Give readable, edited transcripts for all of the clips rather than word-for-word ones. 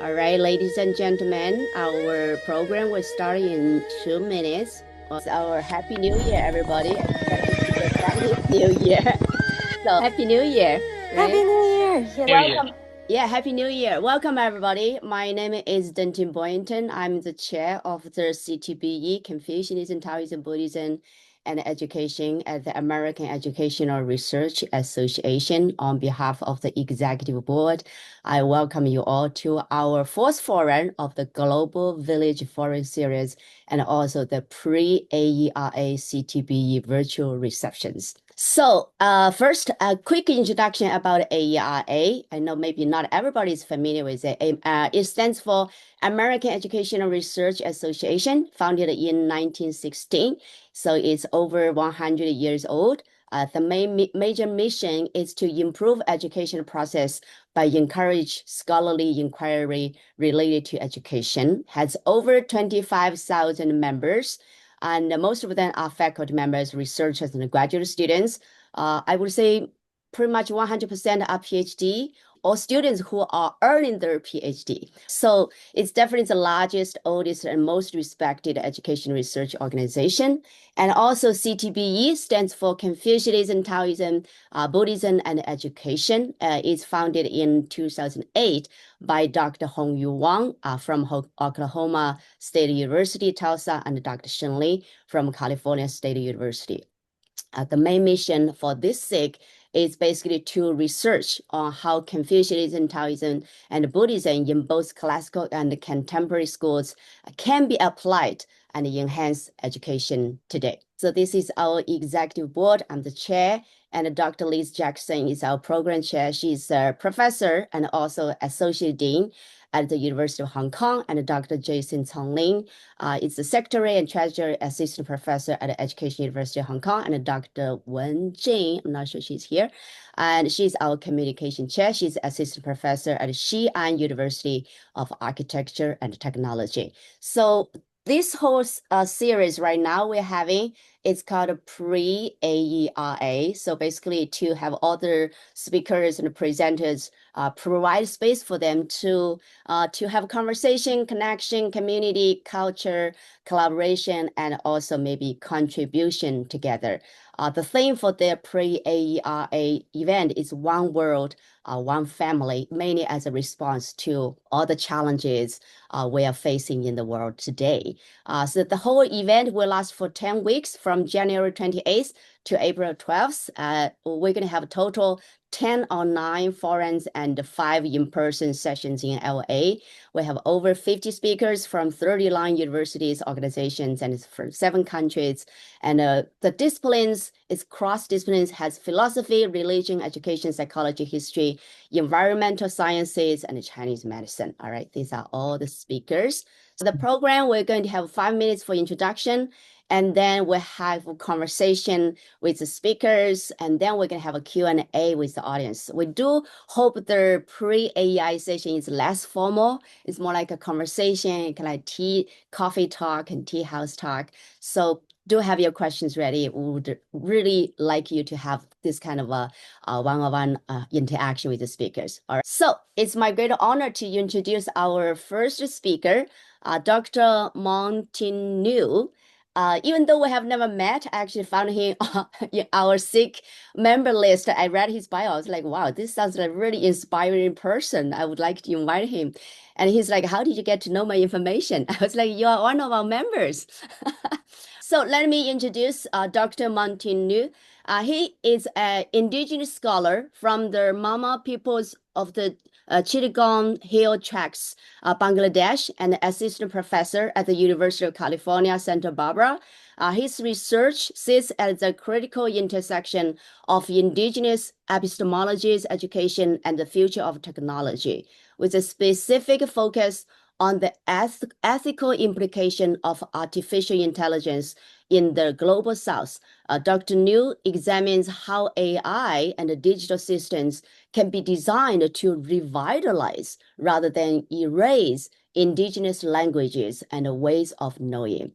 All right, ladies and gentlemen, our program will start in 2 minutes. It's our Happy New Year, everybody. Chinese New Year. So Happy New Year, Happy right? New Year. Yeah. New Year. Welcome. Yeah, Happy New Year. Welcome, everybody. My name is Denton Boynton. I'm the chair of the CTBE, Confucianism, Taoism, Buddhism, and Education at the American Educational Research Association. On behalf of the executive board, I welcome you all to our fourth forum of the Global Village Forum Series and also the pre-AERA CTBE virtual receptions. So first, a quick introduction about AERA. I know maybe not everybody is familiar with it. It stands for American Educational Research Association, founded in 1916. So it's over 100 years old. The major mission is to improve education process by encourage scholarly inquiry related to education. Has over 25,000 members, and most of them are faculty members, researchers, and graduate students. I would say pretty much 100% are PhD or students who are earning their PhD. So it's definitely the largest, oldest, and most respected education research organization. And also CTBE stands for Confucianism, Taoism, Buddhism, and Education. It's founded in 2008 by Dr. Hongyu Wang from Oklahoma State University, Tulsa, and Dr. Shen Li from California State University. The main mission for this SIG is basically to research on how Confucianism, Taoism, and Buddhism in both classical and contemporary schools can be applied and enhance education today. So this is our executive board. I'm the chair, and Dr. Liz Jackson is our program chair. She's a professor and also associate dean at the University of Hong Kong, and Dr. Jason Congling is the secretary and treasurer assistant professor at the Education University of Hong Kong, and Dr. Wen Jing, I'm not sure she's here, and she's our communication chair. She's assistant professor at Xi'an University of Architecture and Technology. So this whole series right now we're having, it's called a pre-AERA. So basically to have other speakers and presenters provide space for them to have conversation, connection, community, culture, collaboration, and also maybe contribution together. The theme for the pre-AERA event is one world, one family, mainly as a response to all the challenges we are facing in the world today. So the whole event will last for 10 weeks from January 28th to April 12th. We're going to have a total 10 online forums and 5 in-person sessions in LA. We have over 50 speakers from 39 universities, organizations, and it's from 7 countries. And the disciplines is cross-disciplines, has philosophy, religion, education, psychology, history, environmental sciences, and Chinese medicine. All right, these are all the speakers. So the program, we're going to have 5 minutes for introduction, and then we'll have a conversation with the speakers, and then we're going to have a Q&A with the audience. We do hope the pre-AEI session is less formal. It's more like a conversation, kind of like tea, coffee talk, and tea house talk. So do have your questions ready. We would really like you to have this kind of a one-on-one interaction with the speakers. All right. So it's my great honor to introduce our first speaker, Dr. Maung Ting Nyeu. Even though we have never met, I actually found him in our SIG member list. I read his bio. I was like, wow, this sounds like a really inspiring person. I would like to invite him. And he's like, how did you get to know my information? I was like, you are one of our members. So let me introduce Dr. Maung Ting Nyeu. He is an indigenous scholar from the Marma peoples of the Chittagong Hill Tracts, Bangladesh, and assistant professor at the University of California, Santa Barbara. His research sits at the critical intersection of indigenous epistemologies, education, and the future of technology, with a specific focus on the ethical implication of artificial intelligence in the global south. Dr. Nyeu examines how AI and digital systems can be designed to revitalize rather than erase indigenous languages and ways of knowing.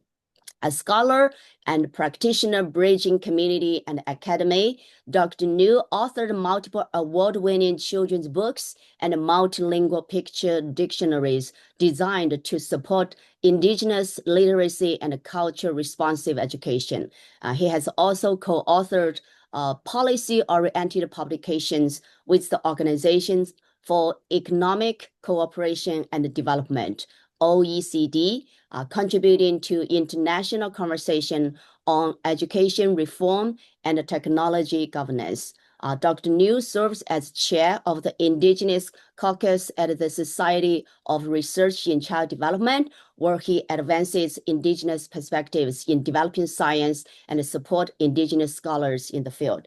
A scholar and practitioner bridging community and academy, Dr. Nyeu authored multiple award-winning children's books and multilingual picture dictionaries designed to support Indigenous literacy and culture-responsive education. He has also co-authored policy-oriented publications with the Organizations for Economic Cooperation and Development, OECD, contributing to international conversation on education reform and technology governance. Dr. Nyeu serves as chair of the Indigenous Caucus at the Society of Research in Child Development, where he advances Indigenous perspectives in developing science and support Indigenous scholars in the field.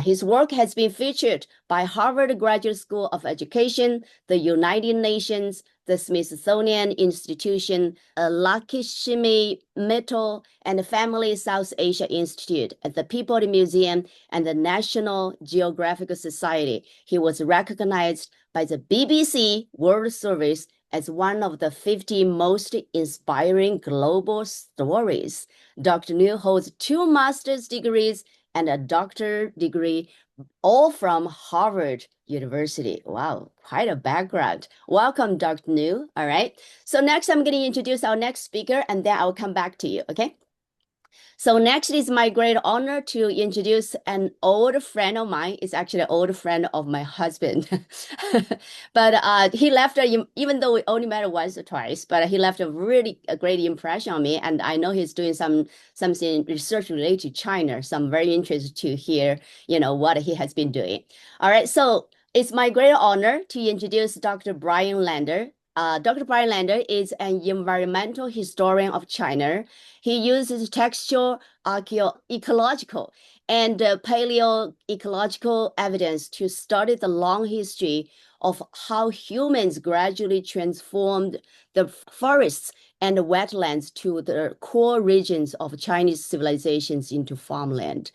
His work has been featured by Harvard Graduate School of Education, the United Nations, the Smithsonian Institution, Lakshmi Mittal and Family South Asia Institute, at the Peabody Museum, and the National Geographic Society. He was recognized by the BBC World Service as one of the 50 most inspiring global stories. Dr. Nyeu holds 2 master's degrees and a doctorate degree, all from Harvard University. Wow, quite a background. Welcome, Dr. Nyeu. All right. So next, I'm going to introduce our next speaker, and then I'll come back to you, okay? So next is my great honor to introduce an old friend of mine. It's actually an old friend of my husband. But he left, even though we only met once or twice, but he left a great impression on me. And I know he's doing something research related to China. So I'm very interested to hear, what he has been doing. All right, so it's my great honor to introduce Dr. Brian Lander. Dr. Brian Lander is an environmental historian of China. He uses textual, ecological, and paleoecological evidence to study the long history of how humans gradually transformed the forests and the wetlands to the core regions of Chinese civilizations into farmland.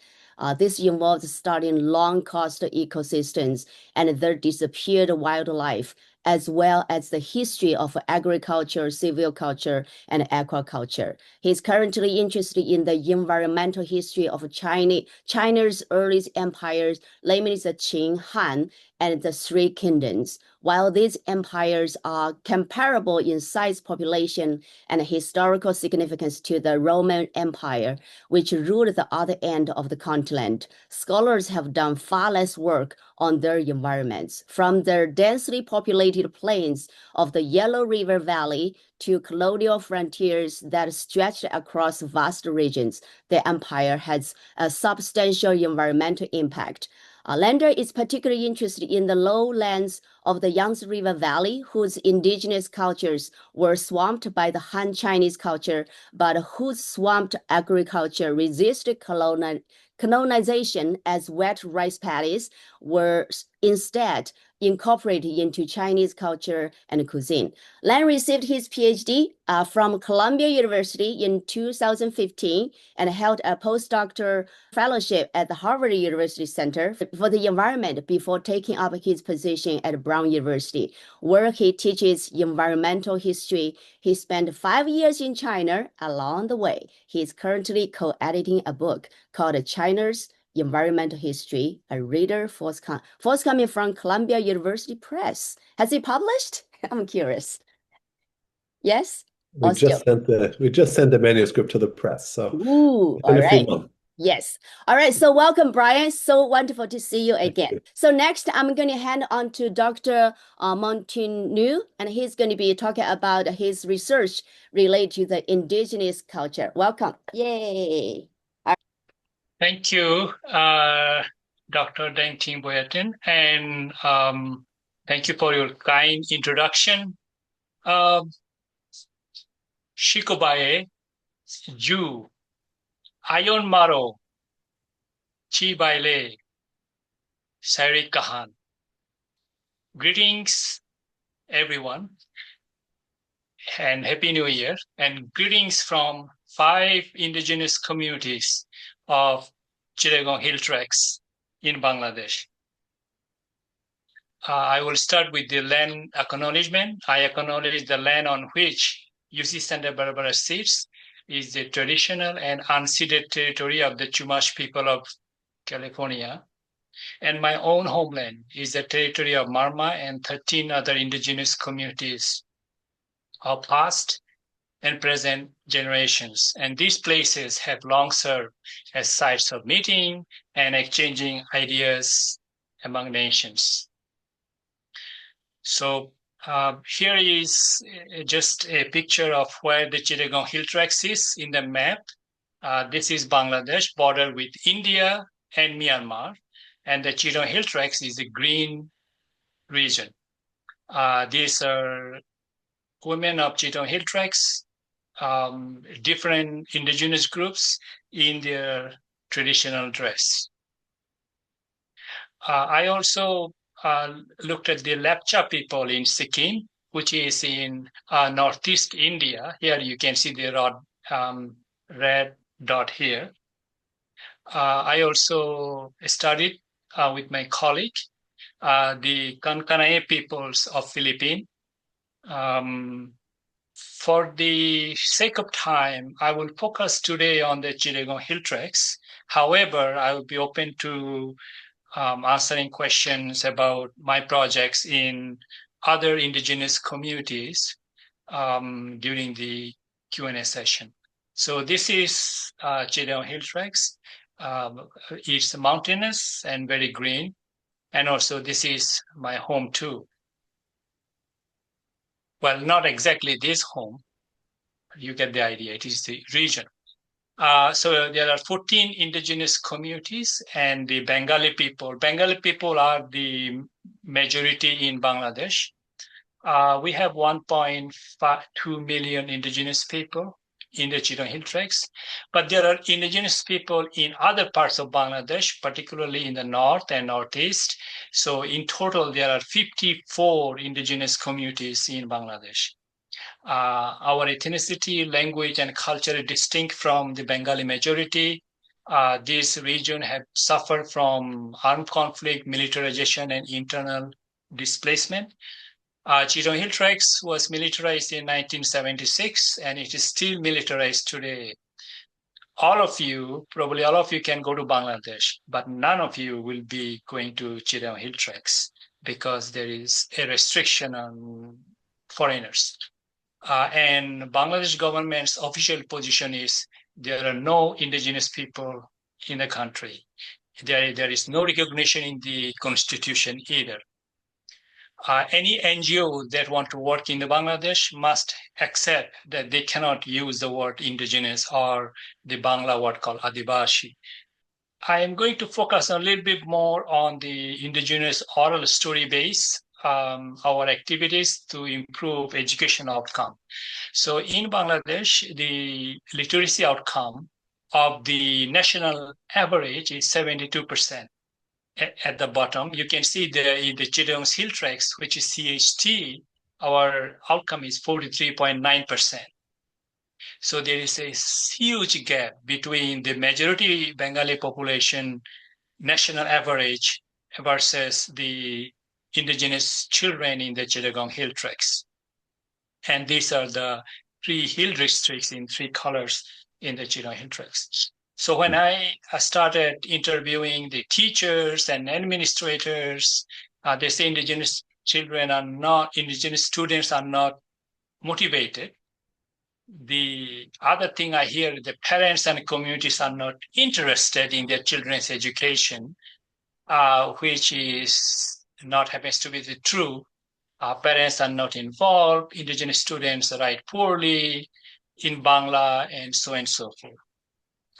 This involves studying long coastal ecosystems and their disappeared wildlife, as well as the history of agriculture, silviculture, and aquaculture. He's currently interested in the environmental history of China's early empires, namely the Qing, Han, and the Three Kingdoms. While these empires are comparable in size, population, and historical significance to the Roman Empire, which ruled the other end of the continent, scholars have done far less work on their environments. From their densely populated plains of the Yellow River Valley to colonial frontiers that stretched across vast regions, the empire has a substantial environmental impact. Lander is particularly interested in the lowlands of the Yangtze River Valley, whose indigenous cultures were swamped by the Han Chinese culture, but whose swamped agriculture resisted colonization as wet rice paddies were instead incorporated into Chinese culture and cuisine. Lan received his PhD from Columbia University in 2015 and held a postdoctoral fellowship at the Harvard University Center for the Environment before taking up his position at Brown University, where he teaches environmental history. He spent 5 years in China along the way. He is currently co-editing a book called China's Environmental History, a reader forthcoming from Columbia University Press. Has it published? I'm curious. Yes? We just sent the manuscript to the press, so Ooh, all right. Yes. All right. So welcome, Brian. So wonderful to see you again. So next, I'm going to hand on to Dr. Maung Ting Nyeu, and he's going to be talking about his research related to the indigenous culture. Welcome. Yay. Thank you, Dr. Deng Ting Boyatin, and thank you for your kind introduction. Shikobaye, Ju, Ayon Maro, Chi Baile, Sari Kahan. Greetings, everyone, and Happy New Year, and greetings from 5 indigenous communities of Chittagong Hill Tracts in Bangladesh. I will start with the land acknowledgement. I acknowledge the land on which UC Santa Barbara sits is the traditional and unceded territory of the Chumash people of California. And my own homeland is the territory of Marma and 13 other indigenous communities of past and present generations. And these places have long served as sites of meeting and exchanging ideas among nations. So here is just a picture of where the Chittagong Hill Tracts is in the map. This is Bangladesh, border with India and Myanmar. And the Chittagong Hill Tracts is the green region. These are women of Chittagong Hill Tracts, different indigenous groups in their traditional dress. I also looked at the Lepcha people in Sikkim, which is in northeast India. Here you can see the red dot here. I also studied with my colleague the Kankanae peoples of Philippines. For the sake of time, I will focus today on the Chittagong Hill Tracts. However, I will be open to answering questions about my projects in other indigenous communities during the Q&A session. So this is Chittagong Hill Tracts. It's mountainous and very green. And also this is my home too. Well, not exactly this home. You get the idea. It is the region. So there are 14 indigenous communities and the Bengali people. Bengali people are the majority in Bangladesh. We have 1.2 million indigenous people in the Chittagong Hill Tracts, but there are indigenous people in other parts of Bangladesh, particularly in the north and northeast. So in total, there are 54 indigenous communities in Bangladesh. Our ethnicity, language, and culture is distinct from the Bengali majority. This region have suffered from armed conflict, militarization, and internal displacement. Chittagong Hill Tracts was militarized in 1976, and it is still militarized today. Probably all of you can go to Bangladesh, but none of you will be going to Chittagong Hill Tracts because there is a restriction on foreigners. And Bangladesh government's official position is there are no indigenous people in the country. There is no recognition in the constitution either. Any NGO that want to work in the Bangladesh must accept that they cannot use the word indigenous or the Bangla word called Adivasi. I am going to focus a little bit more on the indigenous oral story base, our activities to improve education outcome. So in Bangladesh, the literacy outcome of the national average is 72%. At the bottom, you can see in the Chittagong Hill Tracts, which is CHT, our outcome is 43.9%. So there is a huge gap between the majority Bengali population national average versus the indigenous children in the Chittagong Hill Tracts. And these are the 3 hill districts in 3 colors in the Chittagong Hill Tracts. So when I started interviewing the teachers and administrators, they say indigenous students are not motivated. The other thing I hear, the parents and communities are not interested in their children's education, which is not happens to be the true. Parents are not involved, indigenous students write poorly in Bangla, and so forth.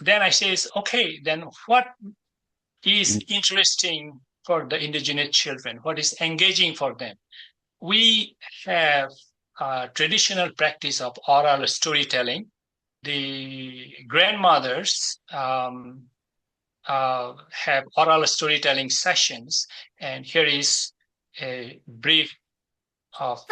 Then I says, okay, then what is interesting for the indigenous children? What is engaging for them? We have a traditional practice of oral storytelling. The grandmothers have oral storytelling sessions, and here is a brief of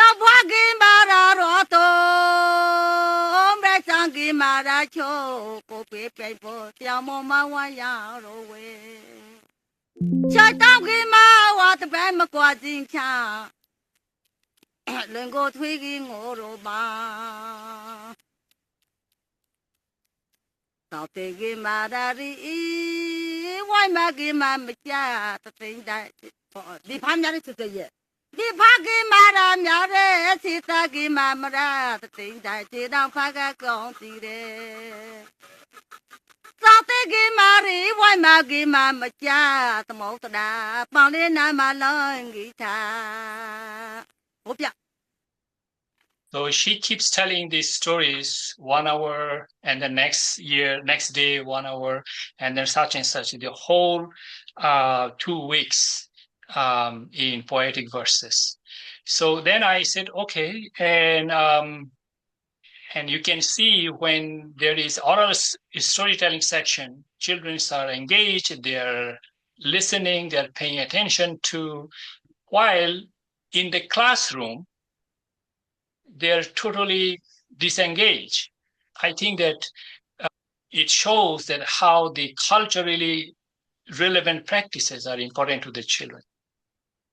Tawtege madari why magi mamacha the thing that the pamari to the year. The pagi madam yare sitagi mamara the thing that did on paga gonti de. Tawtege mari why magi mamacha the motada palina malongita. Hopia. So she keeps telling these stories 1 hour, and the next day, 1 hour, and then such and such, the whole 2 weeks in poetic verses. So then I said, okay, and you can see when there is oral storytelling section, children are engaged, they're listening, they're paying attention to, while in the classroom, they're totally disengaged. I think that it shows that how the culturally relevant practices are important to the children.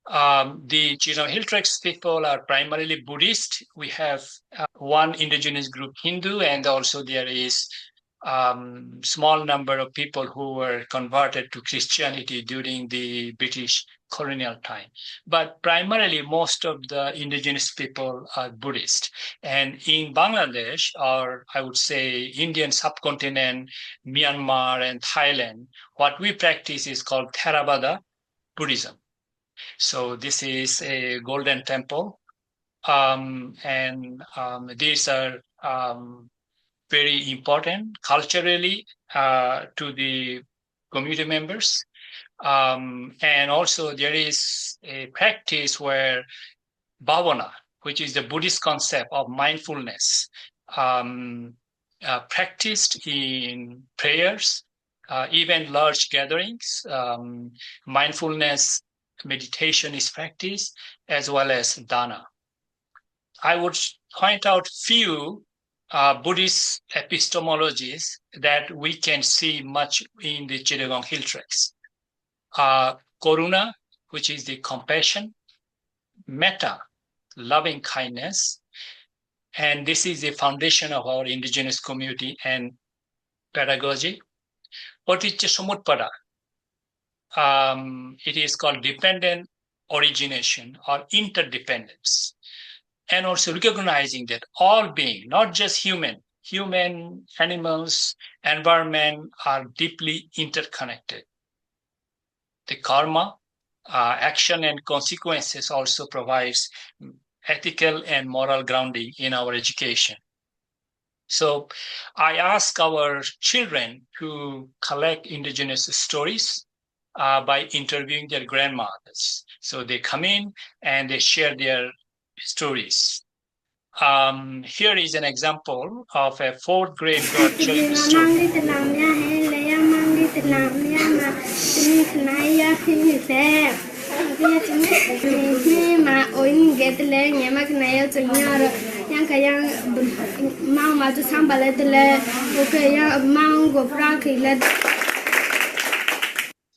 The Chittagong Hill Tracts people are primarily Buddhist. We have one indigenous group Hindu, and also there is small number of people who were converted to Christianity during the British colonial time. But primarily, most of the indigenous people are Buddhist. And in Bangladesh, or I would say Indian subcontinent, Myanmar and Thailand, what we practice is called Theravada Buddhism. So this is a golden temple. These are very important culturally to the community members. And also there is a practice where bhavana, which is the Buddhist concept of mindfulness, practiced in prayers, even large gatherings. Mindfulness meditation is practiced, as well as dana. I would point out few Buddhist epistemologies that we can see much in the Chittagong Hill Tracts. Karuna, which is the compassion, metta, loving kindness, and this is the foundation of our indigenous community and pedagogy. Paticca samutpada, it is called dependent origination or interdependence. And also recognizing that all beings, not just human, animals, environment are deeply interconnected. The karma, action and consequences also provides ethical and moral grounding in our education. So I ask our children to collect indigenous stories by interviewing their grandmothers. So they come in and they share their stories. Here is an example of a 4th grade girl telling the story.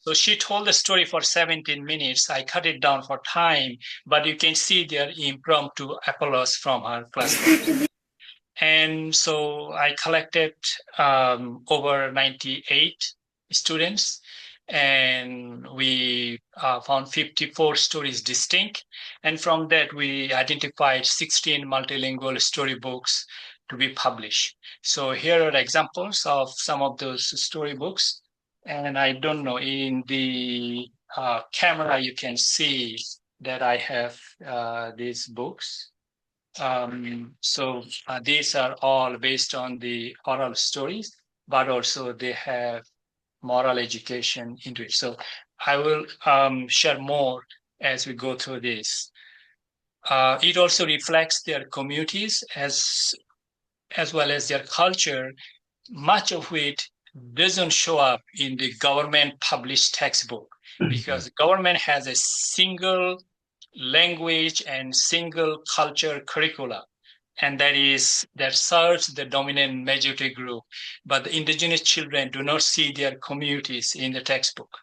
So she told the story for 17 minutes. I cut it down for time, but you can see their impromptu applause from her classmates. And so I collected over 98 students, and we found 54 stories distinct. And from that, we identified 16 multilingual storybooks to be published. So here are examples of some of those storybooks. And I don't know, in the camera, you can see that I have these books. So these are all based on the oral stories, but also they have moral education into it. So I will share more as we go through this. It also reflects their communities as well as their culture, much of which doesn't show up in the government published textbook, because the government has a single language and single culture curricula, and that serves the dominant majority group. But the indigenous children do not see their communities in the textbook.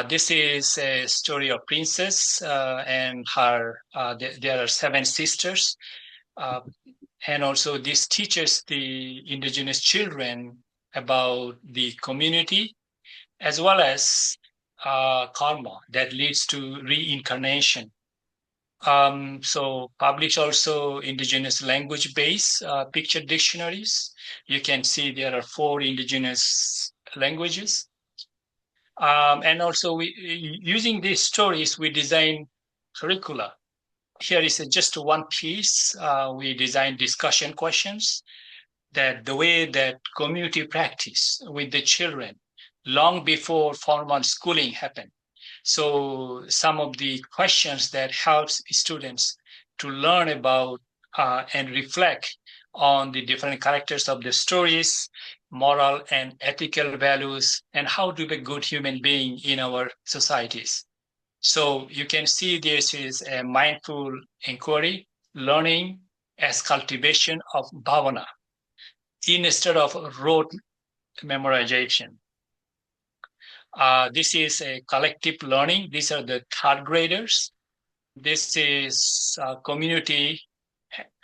This is a story of princess and her. There are 7 sisters, and also this teaches the indigenous children about the community, as well as karma that leads to reincarnation. So publish also indigenous language-based picture dictionaries. You can see there are 4 indigenous languages. And also using these stories, we design curricula. Here is just one piece. We design discussion questions, that the way that community practice with the children long before formal schooling happened. So some of the questions that helps students to learn about and reflect on the different characters of the stories, moral and ethical values, and how to be a good human being in our societies. So you can see this is a mindful inquiry, learning as cultivation of bhavana instead of rote memorization. This is a collective learning. These are the 3rd graders. This is community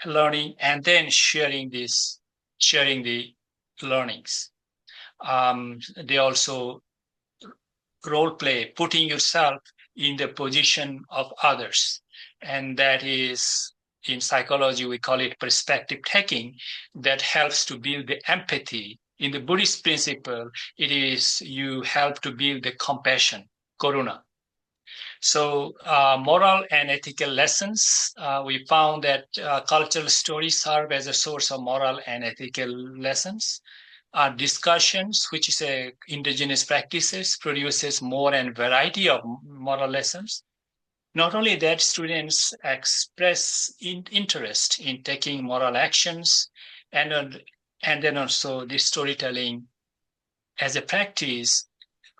learning, and then sharing the learnings. They also role play, putting yourself in the position of others. And that is, in psychology, we call it perspective taking, that helps to build the empathy. In the Buddhist principle, it is you help to build the compassion, karuna. So moral and ethical lessons, we found that cultural stories serve as a source of moral and ethical lessons. Discussions, which is indigenous practices, produces more and variety of moral lessons. Not only that, students express interest in taking moral actions, and then also the storytelling as a practice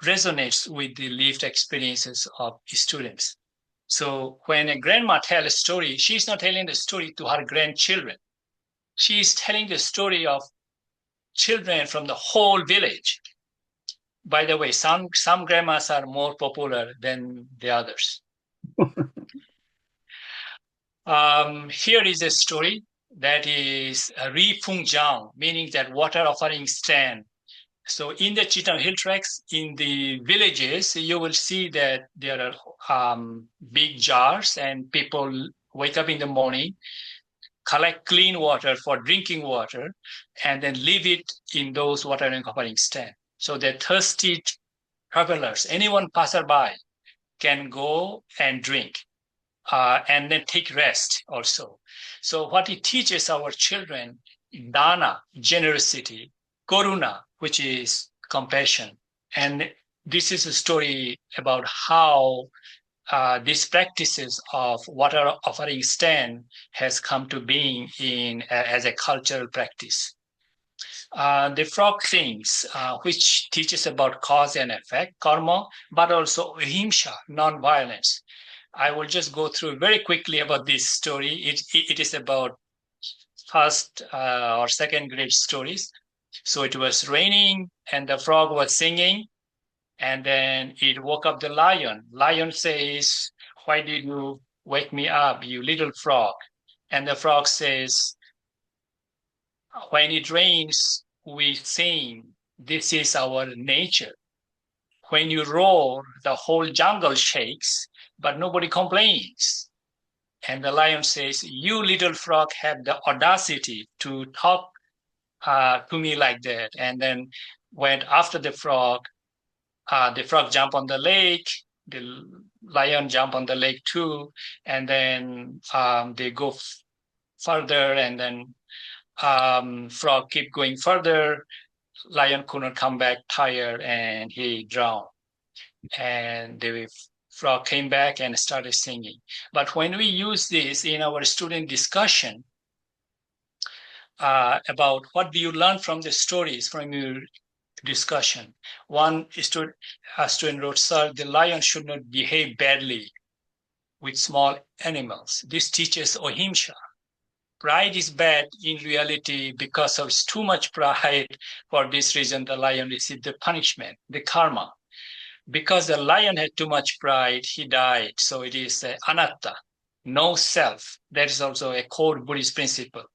resonates with the lived experiences of students. So when a grandma tells a story, she's not telling the story to her grandchildren. She's telling the story of children from the whole village. By the way, some grandmas are more popular than the others. Here is a story that is Ri Phung Jiang, meaning that water offering stand. So in the Chittagong Hill Tracts, in the villages, you will see that there are big jars, and people wake up in the morning, collect clean water for drinking water, and then leave it in those water offering stand. So that thirsty travelers, anyone passerby, can go and drink. And then take rest also. So what it teaches our children, dana, generosity, karuna, which is compassion. And this is a story about how these practices of water offering stand has come to being as a cultural practice. The frog things, which teaches about cause and effect, karma, but also ahimsa, non-violence. I will just go through very quickly about this story. It is about 1st or 2nd grade stories. So it was raining and the frog was singing, and then it woke up the lion. Lion says, "Why did you wake me up, you little frog?" And the frog says, "When it rains, we sing. This is our nature. When you roar, the whole jungle shakes, but nobody complains." And the lion says, "You little frog have the audacity to talk to me like that." And then went after the frog jumped on the lake, the lion jumped on the lake too, and then they go further, and then frog keep going further. Lion couldn't come back, tired, and he drowned. And the frog came back and started singing. But when we use this in our student discussion about what do you learn from the stories, from your discussion, one student wrote, "Sir, the lion should not behave badly with small animals. This teaches ahimsa. Pride is bad in reality because of too much pride. For this reason, the lion received the punishment, the karma. Because the lion had too much pride, he died. So it is anatta, no self. That is also a core Buddhist principle.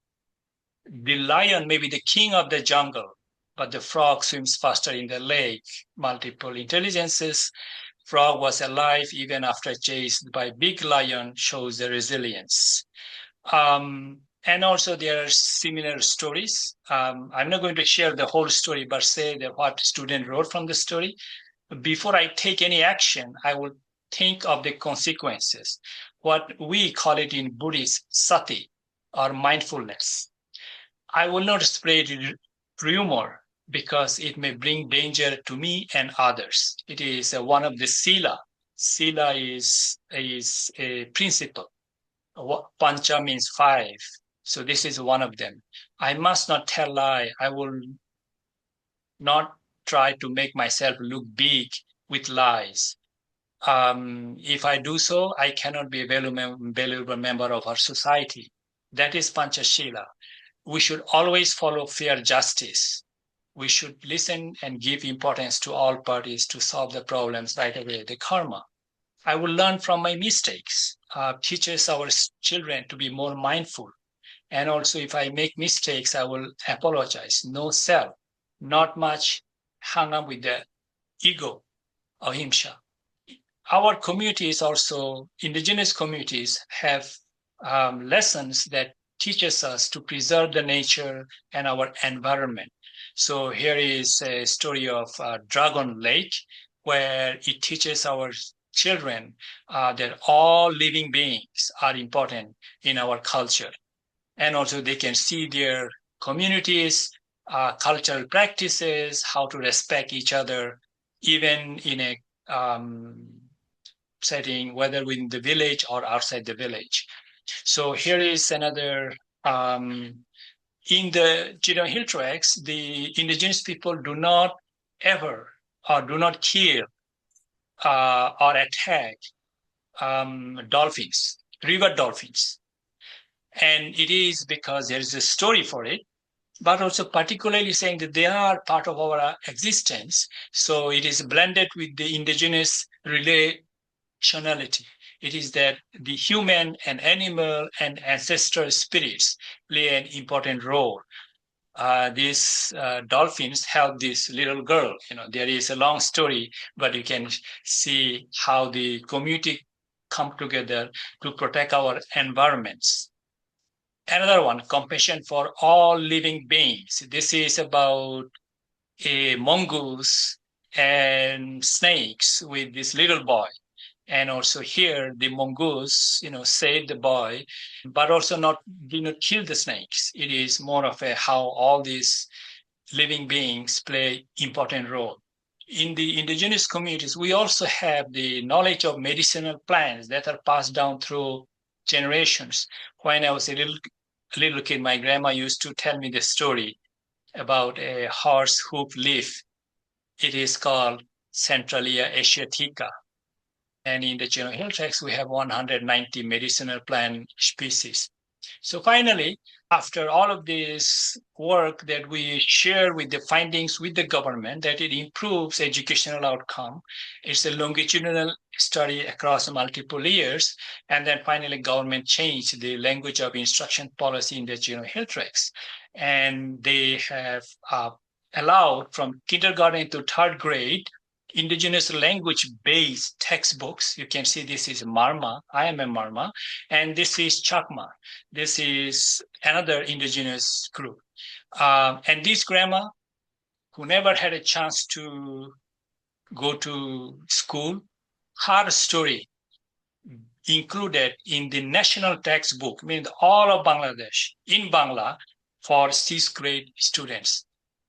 The lion may be the king of the jungle, but the frog swims faster in the lake. Multiple intelligences. Frog was alive even after chased by big lion, shows the resilience. And also there are similar stories. I'm not going to share the whole story, but say that what student wrote from the story. Before I take any action, I will think of the consequences. What we call it in Buddhist, sati, or mindfulness. I will not spread rumor because it may bring danger to me and others. It is one of the sila. Sila is a principle. Pancha means 5. So this is one of them. I must not tell lie. I will not try to make myself look big with lies. If I do so, I cannot be a valuable member of our society. That is Panchashila. We should always follow fair justice. We should listen and give importance to all parties to solve the problems right away, the karma. I will learn from my mistakes, teaches our children to be more mindful. And also if I make mistakes, I will apologize. No self, not much hung up with the ego, ahimsa. Our communities also, indigenous communities, have lessons that teaches us to preserve the nature and our environment. So here is a story of Dragon Lake, where it teaches our children that all living beings are important in our culture. And also they can see their communities, cultural practices, how to respect each other, even in a setting, whether within the village or outside the village. So here is another, in the Chittagong Hill Tracts, the indigenous people do not ever or do not kill or attack dolphins, river dolphins. And it is because there is a story for it, but also particularly saying that they are part of our existence. So it is blended with the indigenous relationality. It is that the human and animal and ancestral spirits play an important role. These dolphins help this little girl. There is a long story, but you can see how the community come together to protect our environments. Another one, compassion for all living beings. This is about a mongoose and snakes with this little boy. And also here, the mongoose, saved the boy, but also did not kill the snakes. It is more of a how all these living beings play important role. In the indigenous communities, we also have the knowledge of medicinal plants that are passed down through generations. When I was a little kid, my grandma used to tell me the story about a horse hoof leaf. It is called Centralia asiatica. And in the Chittagong Hill Tracts, we have 190 medicinal plant species. So finally, after all of this work that we share with the findings with the government, that it improves educational outcome, it's a longitudinal study across multiple years. And then finally, government changed the language of instruction policy in the Chittagong Hill Tracts. And they have allowed from kindergarten to 3rd grade, indigenous language-based textbooks. You can see this is Marma. I am a Marma. And this is Chakma. This is another indigenous group. And this grandma, who never had a chance to go to school, her story included in the national textbook, meaning all of Bangladesh, in Bangla, for 6th grade students.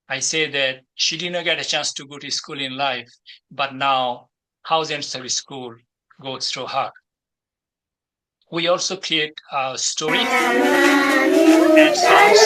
I say that she did not get a chance to go to school in life, but now thousands of schools go through her. We also create stories and songs.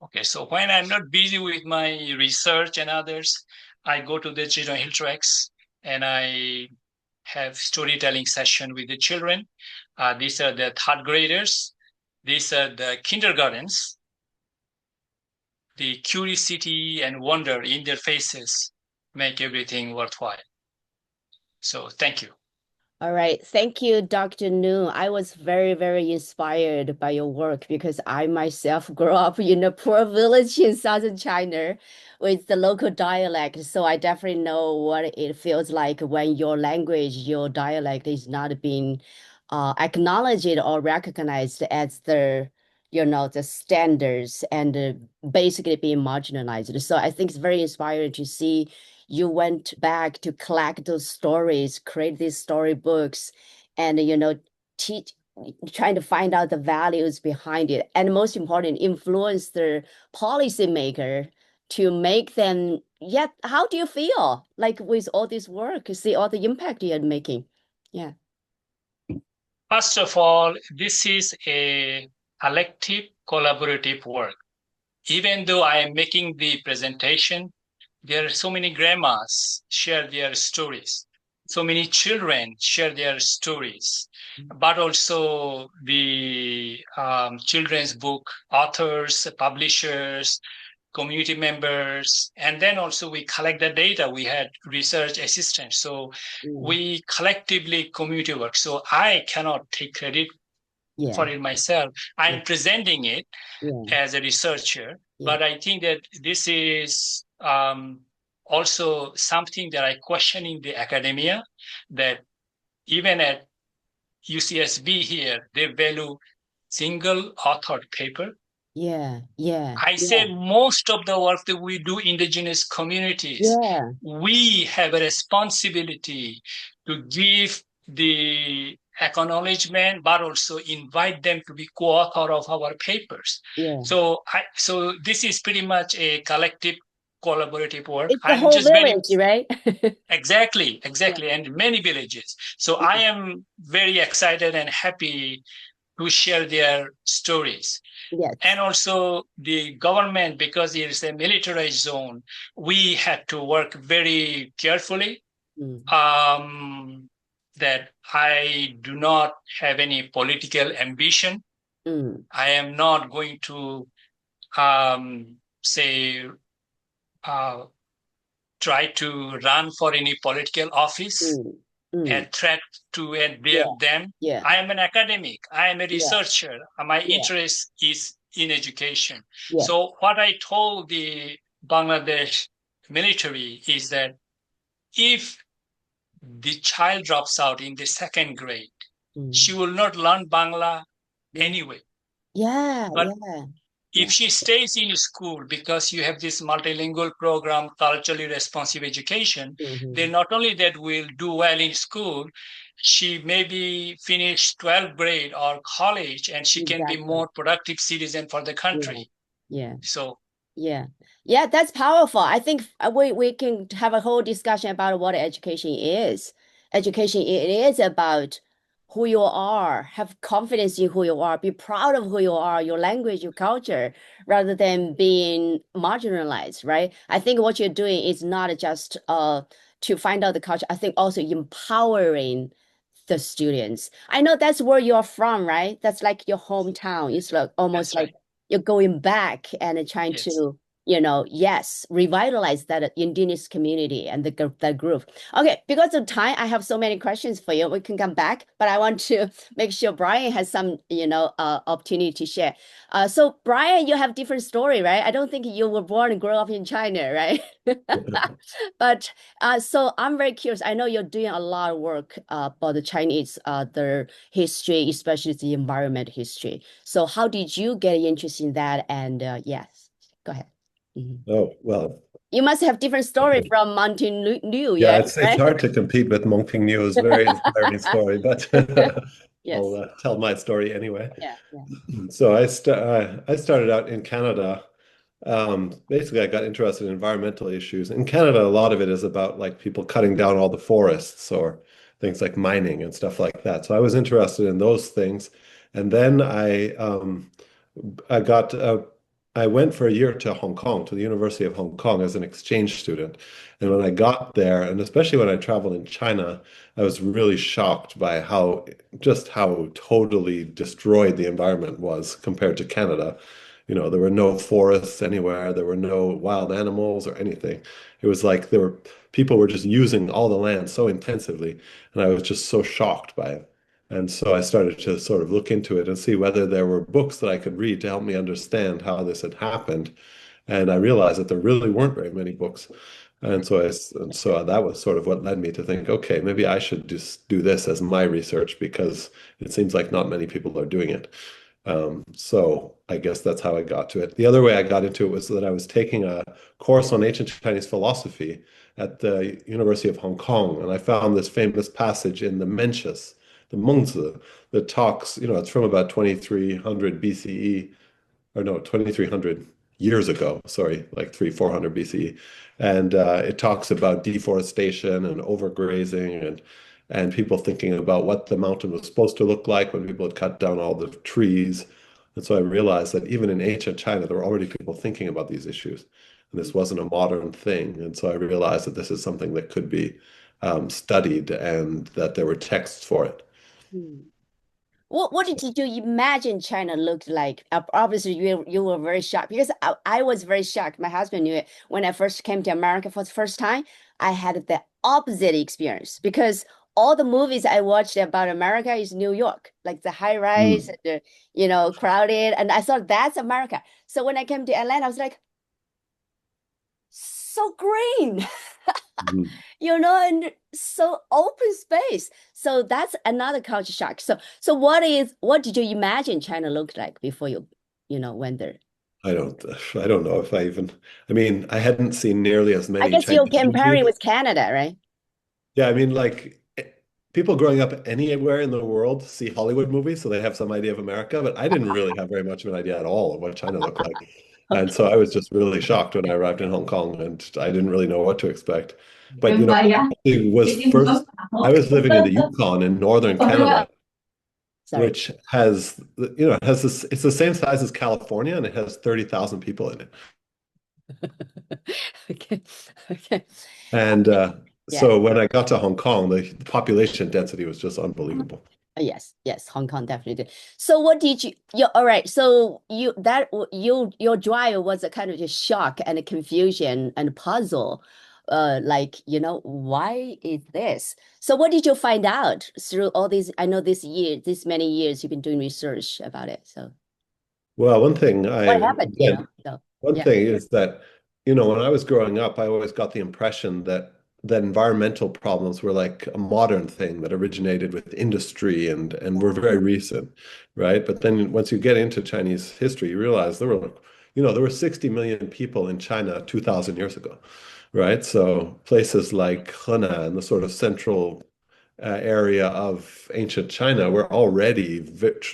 Okay, so when I'm not busy with my research and others, I go to the Chittagong Hill Tracts and I have storytelling session with the children. These are the third graders. These are the kindergartens. The curiosity and wonder in their faces make everything worthwhile. So thank you. All right. Thank you, Dr. Nyeu. I was very, very inspired by your work because I myself grew up in a poor village in southern China with the local dialect. So I definitely know what it feels like when your language, your dialect is not being acknowledged or recognized as the standards and basically being marginalized. So I think it's very inspiring to see you went back to collect those stories, create these storybooks, and teach, trying to find out the values behind it, and most important, influence the policymaker to make them. Yet, how do you feel like with all this work? See all the impact you're making? Yeah. First of all, this is a collective collaborative work. Even though I am making the presentation, there are so many grandmas share their stories. So many children share their stories, but also the children's book authors, publishers, community members, and then also we collect the data. We had research assistants. So we collectively community work. So I cannot take credit for it myself. I'm presenting it as a researcher, but I think that this is also something that I question in the academia, that even at UCSB here, they value single authored paper. I say most of the work that we do indigenous communities, we have a responsibility to give the acknowledgement, but also invite them to be co-author of our papers. So this is pretty much a collective collaborative work. It's the whole village, right? Exactly. And many villages. So I am very excited and happy to share their stories. And also the government, because it is a militarized zone, we had to work very carefully. That I do not have any political ambition. I am not going to try to run for any political office and threat to them. I am an academic. I am a researcher. My interest is in education. So what I told the Bangladesh military is that if the child drops out in the second grade, she will not learn Bangla anyway. But if she stays in school, because you have this multilingual program, culturally responsive education, then not only that will do well in school, she maybe finish 12th grade or college, and she can be more productive citizen for the country. So that's powerful. I think we can have a whole discussion about what education is. Education, it is about who you are, have confidence in who you are, be proud of who you are, your language, your culture, rather than being marginalized, right? I think what you're doing is not just to find out the culture, I think also empowering the students. I know that's where you're from, right? That's like your hometown. It's like almost like you're going back and trying to revitalize that indigenous community and that group. Okay, because of time, I have so many questions for you. We can come back, but I want to make sure Brian has some, opportunity to share. So Brian, you have different story, right? I don't think you were born and grew up in China, right? But so I'm very curious. I know you're doing a lot of work about the Chinese, their history, especially the environment history. So how did you get interested in that? And yes, go ahead. Oh, well. You must have different story from Maung Ting Nyeu. Yeah, it's hard to compete with Maung Ting Nyeu's very inspiring story, but I'll tell my story anyway. So I started out in Canada. Basically, I got interested in environmental issues. In Canada, a lot of it is about like people cutting down all the forests or things like mining and stuff like that. So I was interested in those things. And then I got I went for a year to Hong Kong, to the University of Hong Kong as an exchange student. And when I got there, and especially when I traveled in China, I was really shocked by how totally destroyed the environment was compared to Canada. There were no forests anywhere, there were no wild animals or anything. It was like people were just using all the land so intensively, and I was just so shocked by it. And so I started to sort of look into it and see whether there were books that I could read to help me understand how this had happened. And I realized that there really weren't very many books. And so that was sort of what led me to think, okay, maybe I should just do this as my research because it seems like not many people are doing it. So I guess that's how I got to it. The other way I got into it was that I was taking a course on ancient Chinese philosophy at the University of Hong Kong, and I found this famous passage in the Mencius, the Mengzi, that talks, it's from about 2300 BCE, or no, 2300 years ago, sorry, like 400 BCE. And it talks about deforestation and overgrazing and people thinking about what the mountain was supposed to look like when people had cut down all the trees. And so I realized that even in ancient China, there were already people thinking about these issues. And this wasn't a modern thing. And so I realized that this is something that could be studied and that there were texts for it. What did you imagine China looked like? Obviously, you were very shocked because I was very shocked. My husband knew it. When I first came to America for the first time, I had the opposite experience because all the movies I watched about America is New York, like the high rise, crowded. And I thought that's America. So when I came to Atlanta, I was like, so green. And so open space. So that's another culture shock. So what did you imagine China looked like before you went there? I don't know if I hadn't seen nearly as many. I guess you're comparing with Canada, right? Yeah, like people growing up anywhere in the world see Hollywood movies, so they have some idea of America, but I didn't really have very much of an idea at all of what China looked like. And so I was just really shocked when I arrived in Hong Kong, and I didn't really know what to expect. But I was living in the Yukon in northern Canada, which has it's the same size as California, and it has 30,000 people in it. Okay. And so when I got to Hong Kong, the population density was just unbelievable. Yes, Hong Kong definitely did. So what did all right. So your drive was a kind of just shock and confusion and puzzle. Why is this? So what did you find out through all these? I know this many years you've been doing research about it. So well, one thing what happened, One thing is that, when I was growing up, I always got the impression that environmental problems were like a modern thing that originated with industry and were very recent, right? But then once you get into Chinese history, you realize there were 60 million people in China 2,000 years ago, right? So places like Henan, the sort of central area of ancient China, were already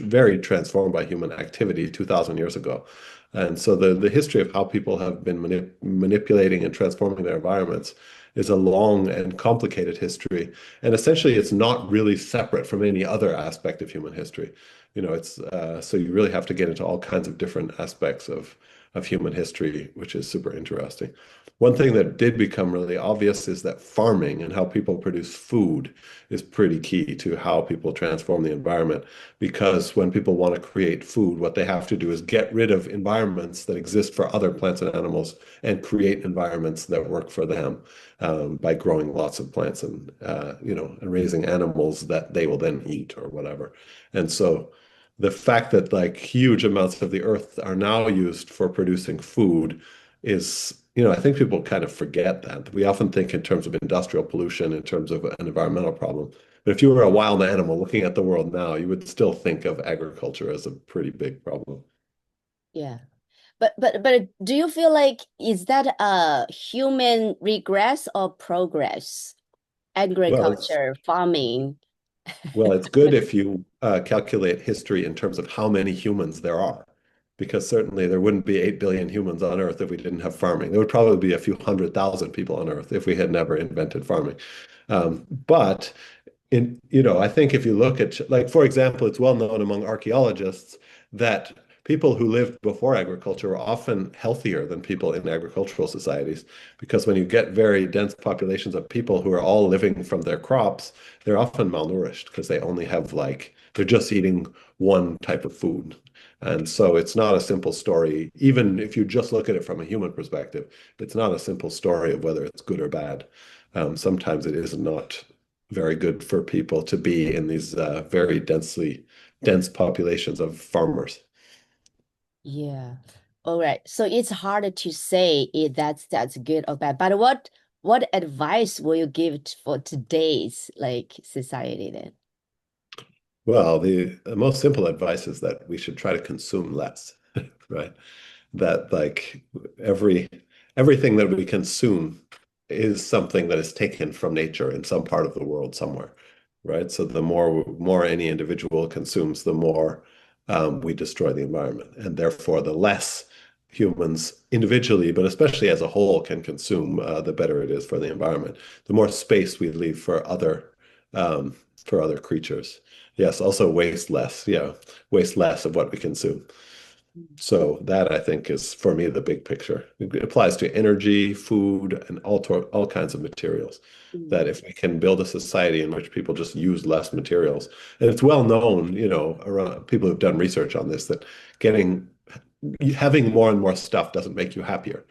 very transformed by human activity 2,000 years ago. And so the history of how people have been manipulating and transforming their environments is a long and complicated history. And essentially, it's not really separate from any other aspect of human history. So you really have to get into all kinds of different aspects of human history, which is super interesting. One thing that did become really obvious is that farming and how people produce food is pretty key to how people transform the environment. Because when people want to create food, what they have to do is get rid of environments that exist for other plants and animals and create environments that work for them by growing lots of plants and and raising animals that they will then eat or whatever. And so the fact that like huge amounts of the earth are now used for producing food is, I think people kind of forget that. We often think in terms of industrial pollution, in terms of an environmental problem. But if you were a wild animal looking at the world now, you would still think of agriculture as a pretty big problem. Yeah. But do you feel like, is that a human regress or progress? Agriculture, farming. Well, it's good if you calculate history in terms of how many humans there are, because certainly there wouldn't be 8 billion humans on Earth if we didn't have farming. There would probably be a few 100,000 people on Earth if we had never invented farming. But I think if you look at, like, for example, it's well known among archaeologists that people who lived before agriculture were often healthier than people in agricultural societies, because when you get very dense populations of people who are all living from their crops, they're often malnourished because they only have they're just eating one type of food. And so it's not a simple story, even if you just look at it from a human perspective, it's not a simple story of whether it's good or bad. Sometimes it is not very good for people to be in these very dense populations of farmers. Yeah. All right. So it's harder to say if that's good or bad. But what advice will you give for today's society then? Well, the most simple advice is that we should try to consume less, right? That everything that we consume is something that is taken from nature in some part of the world somewhere, right? So the more any individual consumes, the more we destroy the environment, and therefore the less humans individually, but especially as a whole, can consume, the better it is for the environment. The more space we leave for other creatures. Yes, also waste less. Yeah, waste less of what we consume. So that, I think, is for me the big picture. It applies to energy, food, and all kinds of materials. That if we can build a society in which people just use less materials, and it's well known, around people who've done research on this, that having more and more stuff doesn't make you happier.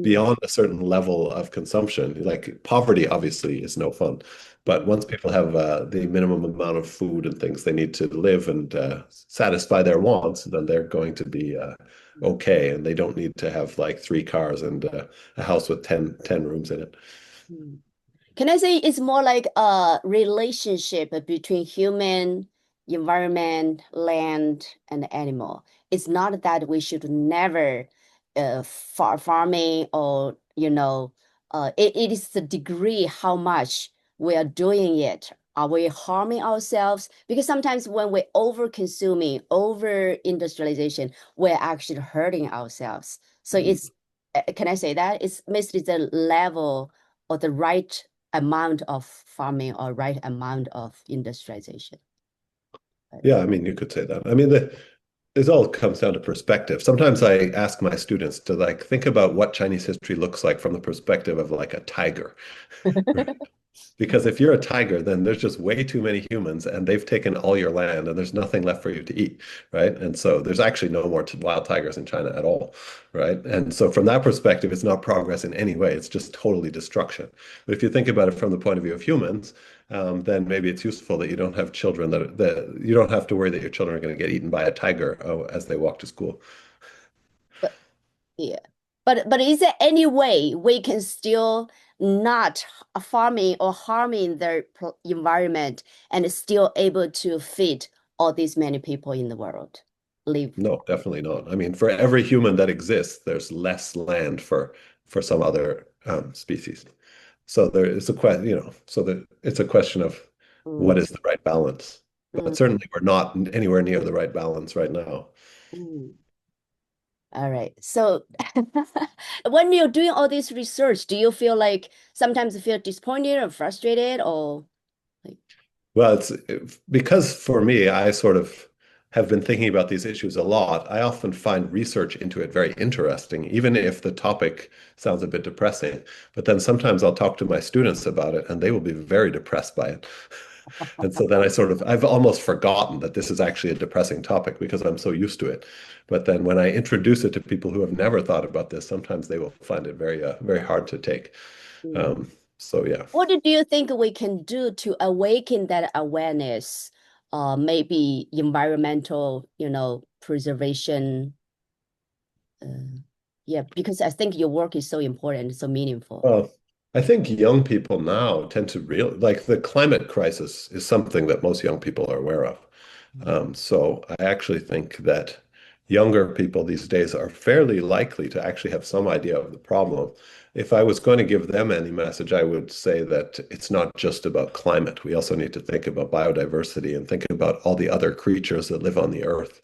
Beyond a certain level of consumption, like poverty obviously is no fun. But once people have the minimum amount of food and things they need to live and satisfy their wants, then they're going to be okay. And they don't need to have 3 cars and a house with 10 rooms in it. Can I say it's more like a relationship between human, environment, land, and animal? It's not that we should never farming or, it is the degree how much we are doing it. Are we harming ourselves? Because sometimes when we're over consuming, over industrialization, we're actually hurting ourselves. So it's, can I say that? It's basically the level or the right amount of farming or right amount of industrialization. Yeah, I mean, you could say that. I mean, this all comes down to perspective. Sometimes I ask my students to think about what Chinese history looks like from the perspective of a tiger. Because if you're a tiger, then there's just way too many humans and they've taken all your land and there's nothing left for you to eat, right? And so there's actually no more wild tigers in China at all, right? And so from that perspective, it's not progress in any way. It's just totally destruction. But if you think about it from the point of view of humans, then maybe it's useful that you don't have children that you don't have to worry that your children are going to get eaten by a tiger as they walk to school. Yeah. But is there any way we can still not farming or harming the environment and still able to feed all these many people in the world live? No, definitely not. I mean, for every human that exists, there's less land for some other species. So there is a question, so that it's a question of what is the right balance. But certainly we're not anywhere near the right balance right now. All right. So when you're doing all this research, do you feel sometimes you feel disappointed or frustrated or Well, it's because for me, I sort of have been thinking about these issues a lot. I often find research into it very interesting, even if the topic sounds a bit depressing. But then sometimes I'll talk to my students about it and they will be very depressed by it. And so then I've almost forgotten that this is actually a depressing topic because I'm so used to it. But then when I introduce it to people who have never thought about this, sometimes they will find it very, very hard to take. So yeah. What do you think we can do to awaken that awareness? Maybe environmental, preservation. Yeah, because I think your work is so important, so meaningful. Well, I think young people now tend to the climate crisis is something that most young people are aware of. So I actually think that younger people these days are fairly likely to actually have some idea of the problem. If I was going to give them any message, I would say that it's not just about climate. We also need to think about biodiversity and think about all the other creatures that live on the earth.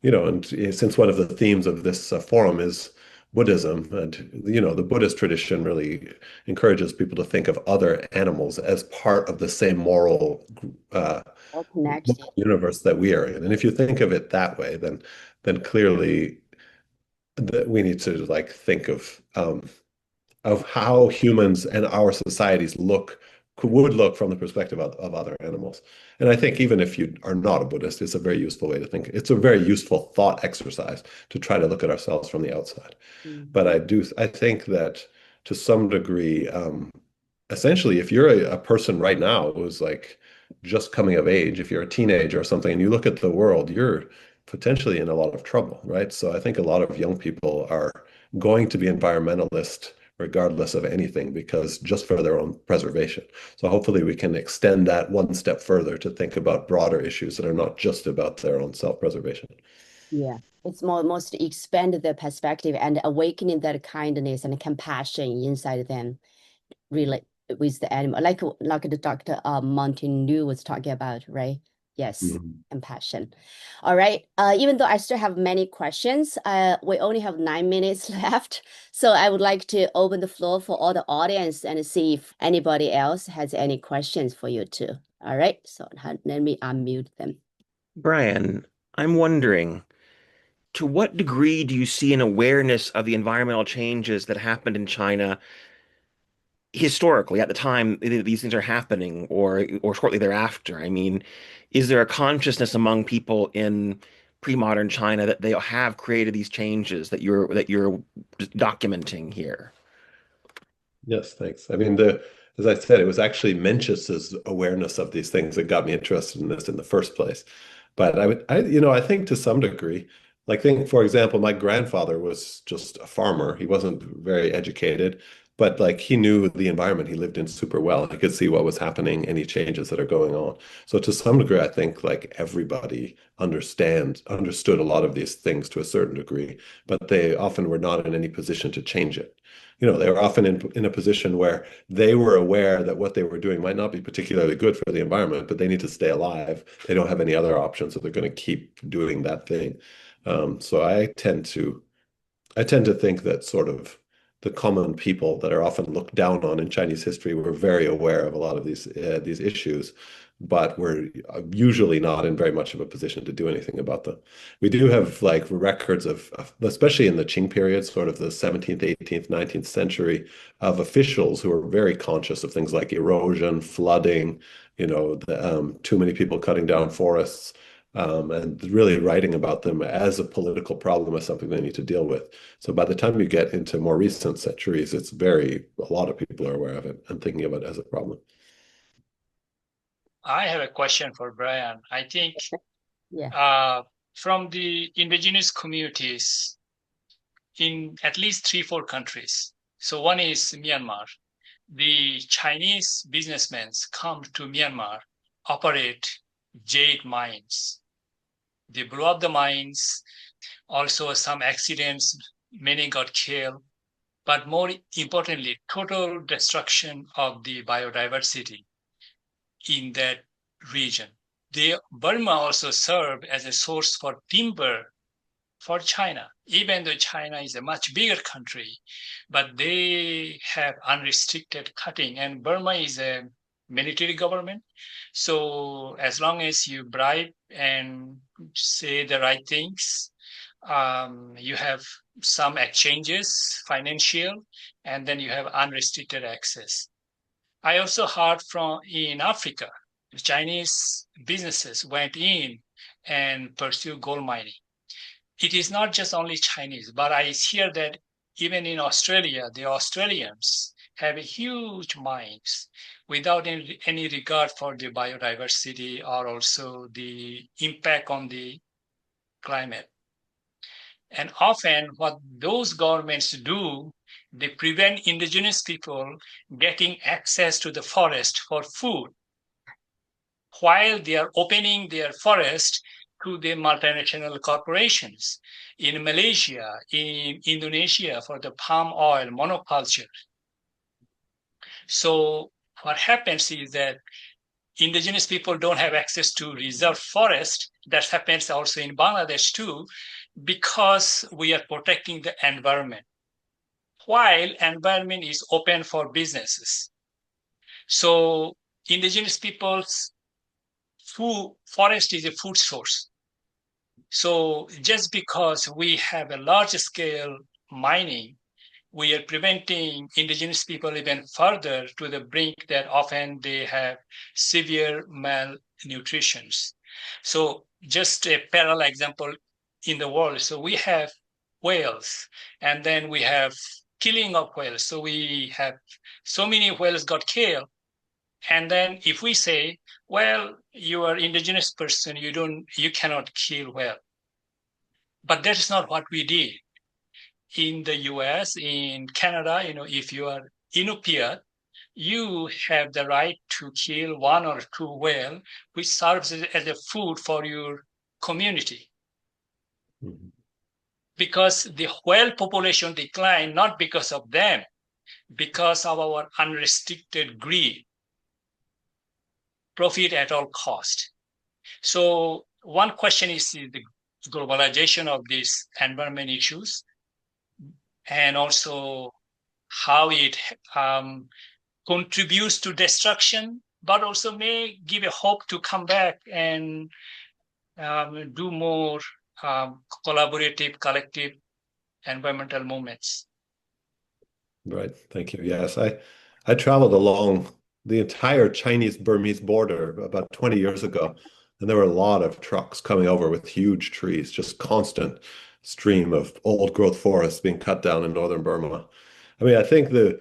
And since one of the themes of this forum is Buddhism, and the Buddhist tradition really encourages people to think of other animals as part of the same moral universe that we are in. And if you think of it that way, then then clearly that we need to like think of how humans and our societies would look from the perspective of other animals. And I think even if you are not a Buddhist, it's a very useful way to think. It's a very useful thought exercise to try to look at ourselves from the outside. But I think that to some degree, essentially, if you're a person right now who's like just coming of age, if you're a teenager or something, and you look at the world, you're potentially in a lot of trouble, right? So I think a lot of young people are going to be environmentalist regardless of anything, because just for their own preservation. So hopefully we can extend that one step further to think about broader issues that are not just about their own self-preservation. Yeah, it's most expand the perspective and awakening that kindness and compassion inside them, relate with the animal, like the Dr. Maung Ting Nyeu was talking about, right? Yes, compassion. All right. Even though I still have many questions, we only have 9 minutes left. So I would like to open the floor for all the audience and see if anybody else has any questions for you too. All right. So let me unmute them. Brian, I'm wondering, to what degree do you see an awareness of the environmental changes that happened in China historically at the time these things are happening, or shortly thereafter? I mean, is there a consciousness among people in pre-modern China that they have created these changes that you're documenting here? Yes, thanks. I mean, as I said, it was actually Mencius's awareness of these things that got me interested in this in the first place. But I think to some degree, like for example, my grandfather was just a farmer. He wasn't very educated, but like he knew the environment he lived in super well. He could see what was happening, any changes that are going on. So to some degree, I think like everybody understood a lot of these things to a certain degree, but they often were not in any position to change it. They were often in a position where they were aware that what they were doing might not be particularly good for the environment, but they need to stay alive. They don't have any other options, so they're going to keep doing that thing. So I tend to think that sort of the common people that are often looked down on in Chinese history were very aware of a lot of these issues, but were usually not in very much of a position to do anything about them. We do have like records of, especially in the Qing period, sort of the 17th, 18th, 19th century, of officials who were very conscious of things like erosion, flooding, too many people cutting down forests. And really writing about them as a political problem, as something they need to deal with. So by the time you get into more recent centuries, a lot of people are aware of it and thinking of it as a problem. I have a question for Brian. I think from the indigenous communities in at least 3-4 countries. So one is Myanmar. The Chinese businessmen come to Myanmar, operate jade mines. They blew up the mines. Also, some accidents, many got killed. But more importantly, total destruction of the biodiversity in that region. Burma also served as a source for timber for China, even though China is a much bigger country, but they have unrestricted cutting, and Burma is a military government. So as long as you bribe and say the right things, you have some exchanges, financial, and then you have unrestricted access. I also heard in Africa, Chinese businesses went in and pursued gold mining. It is not just only Chinese, but I hear that even in Australia, the Australians have huge mines without any regard for the biodiversity or also the impact on the climate. And often what those governments do, they prevent indigenous people getting access to the forest for food, while they are opening their forest to the multinational corporations in Malaysia, in Indonesia for the palm oil monoculture. So what happens is that indigenous people don't have access to reserve forest. That happens also in Bangladesh too, because we are protecting the environment, while environment is open for businesses. So indigenous people's forest is a food source. So just because we have a large scale mining, we are preventing indigenous people even further to the brink that often they have severe malnutrition. So just a parallel example in the world. So we have whales, and then we have killing of whales. So we have so many whales got killed. And then if we say, well, you are indigenous person, you cannot kill whale. But that is not what we did. In the US, in Canada, if you are Inupiat, you have the right to kill 1 or 2 whale, which serves as a food for your community. Mm-hmm. Because the whale population declined, not because of them, because of our unrestricted greed, profit at all cost. So one question is the globalization of these environment issues, and also how it contributes to destruction, but also may give a hope to come back and do more collaborative, collective environmental movements. Right. Thank you. Yes, I traveled along the entire Chinese-Burmese border about 20 years ago, and there were a lot of trucks coming over with huge trees, just constant stream of old growth forests being cut down in northern Burma. I mean, I think the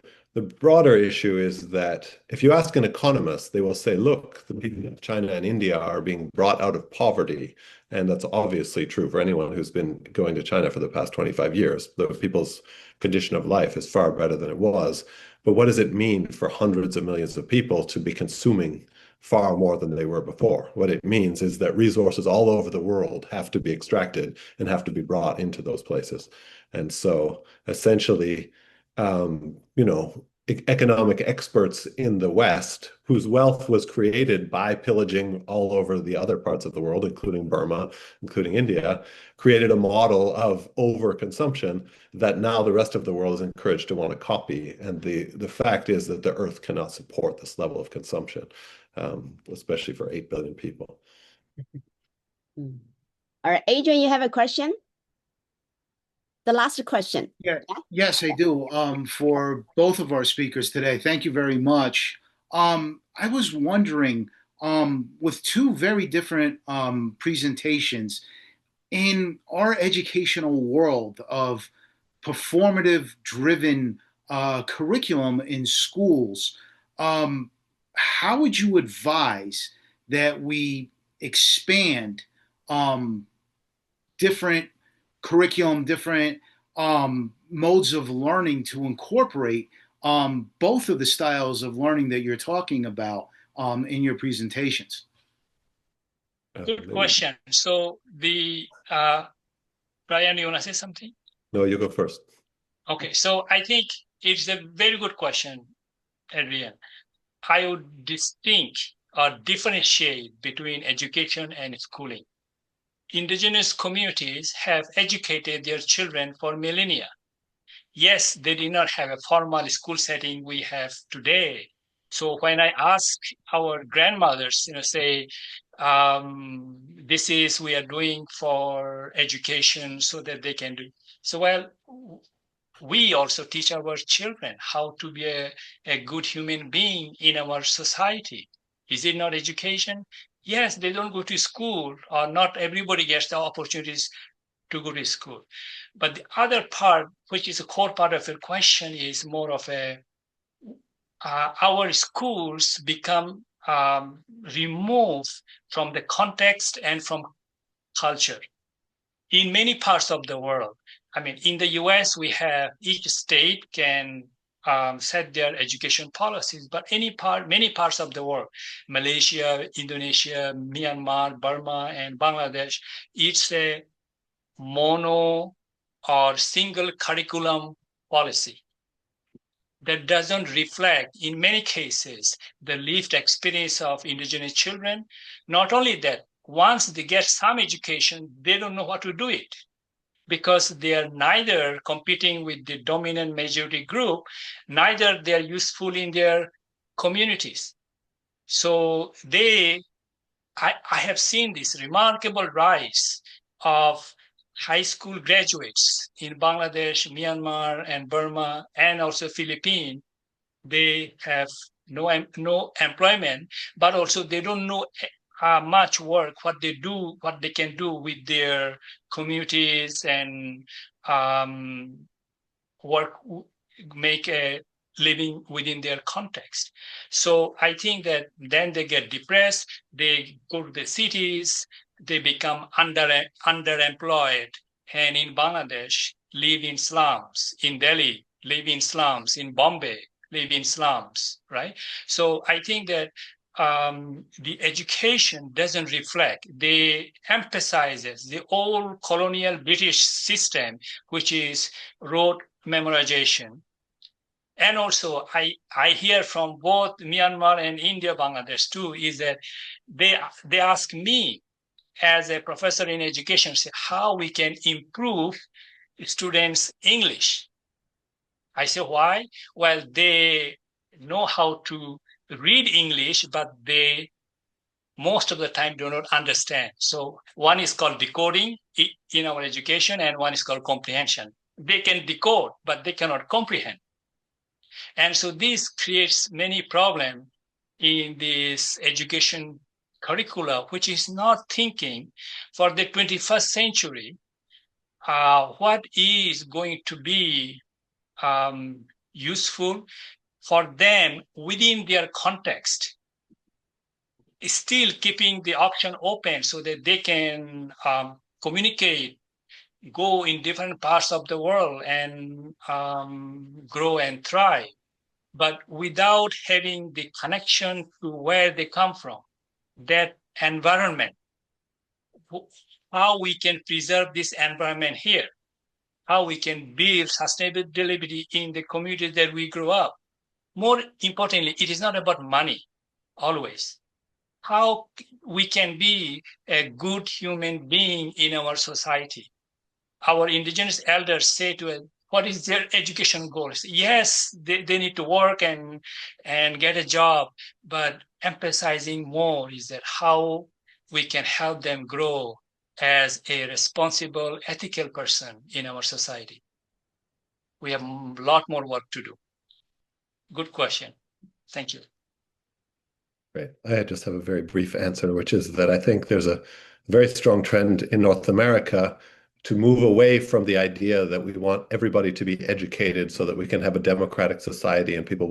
broader issue is that if you ask an economist, they will say, look, the people of China and India are being brought out of poverty. And that's obviously true for anyone who's been going to China for the past 25 years. The people's condition of life is far better than it was. But what does it mean for hundreds of millions of people to be consuming far more than they were before? What it means is that resources all over the world have to be extracted and have to be brought into those places. And so essentially, economic experts in the West, whose wealth was created by pillaging all over the other parts of the world, including Burma, including India, created a model of overconsumption that now the rest of the world is encouraged to want to copy. And the fact is that the Earth cannot support this level of consumption, especially for 8 billion people. All right, Adrian, you have a question? The last question. Yeah. Yes, I do. For both of our speakers today, thank you very much. I was wondering, with 2 very different presentations, in our educational world of performative-driven curriculum in schools, how would you advise that we expand different curriculum, different modes of learning to incorporate both of the styles of learning that you're talking about in your presentations? Good question. So Brian, you want to say something? No, you go first. Okay, so I think it's a very good question, Adrian. I would distinct or differentiate between education and schooling. Indigenous communities have educated their children for millennia. Yes, they did not have a formal school setting we have today. So when I ask our grandmothers, say, this is we are doing for education so that they can do. So, well, we also teach our children how to be a good human being in our society. Is it not education? Yes, they don't go to school, or not everybody gets the opportunities to go to school. But the other part, which is a core part of your question, is more of our schools become removed from the context and from culture. In many parts of the world, I mean, in the US, we have each state can set their education policies, but many parts of the world, Malaysia, Indonesia, Myanmar, Burma, and Bangladesh, it's a mono or single curriculum policy that doesn't reflect, in many cases, the lived experience of indigenous children. Not only that, once they get some education, they don't know how to do it, because they are neither competing with the dominant majority group, neither they are useful in their communities. So I have seen this remarkable rise of high school graduates in Bangladesh, Myanmar, and Burma, and also Philippines. They have no employment, but also they don't know much work, what they can do with their communities and work, make a living within their context. So I think that then they get depressed, they go to the cities, they become underemployed, and in Bangladesh, live in slums, in Delhi, live in slums, in Bombay, live in slums, right? So I think that the education doesn't reflect, they emphasizes the old colonial British system, which is rote memorization. And also I hear from both Myanmar and India, Bangladesh too, is that they ask me as a professor in education, say how we can improve students' English. I say, why? Well, they know how to read English, but they most of the time do not understand. So one is called decoding in our education, and one is called comprehension. They can decode, but they cannot comprehend. And so this creates many problems in this education curricula, which is not thinking for the 21st century, what is going to be useful for them within their context, still keeping the option open so that they can communicate, go in different parts of the world and grow and thrive, but without having the connection to where they come from, that environment, how we can preserve this environment here, how we can build sustainability in the community that we grew up. More importantly, it is not about money always. How we can be a good human being in our society. Our indigenous elders say to us, what is their education goals? Yes, they need to work and get a job, but emphasizing more is that how we can help them grow as a responsible, ethical person in our society. We have a lot more work to do. Good question. Thank you. Great. I just have a very brief answer, which is that I think there's a very strong trend in North America to move away from the idea that we want everybody to be educated so that we can have a democratic society and people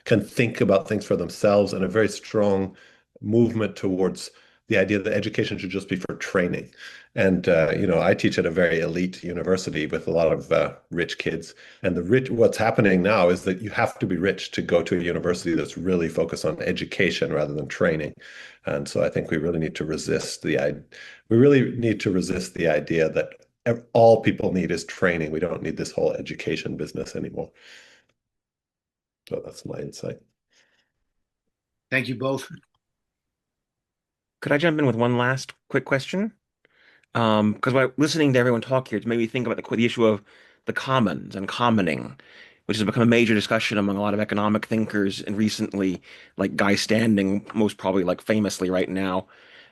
can think about things for themselves, and a very strong movement towards the idea that education should just be for training. And I teach at a very elite university with a lot of rich kids. And what's happening now is that you have to be rich to go to a university that's really focused on education rather than training. And so I think we really need to resist the idea that all people need is training. We don't need this whole education business anymore. So that's my insight. Thank you both. Could I jump in with one last quick question? Because by listening to everyone talk here, it's made me think about the issue of the commons and commoning, which has become a major discussion among a lot of economic thinkers, and recently, like Guy Standing, most probably like famously right now.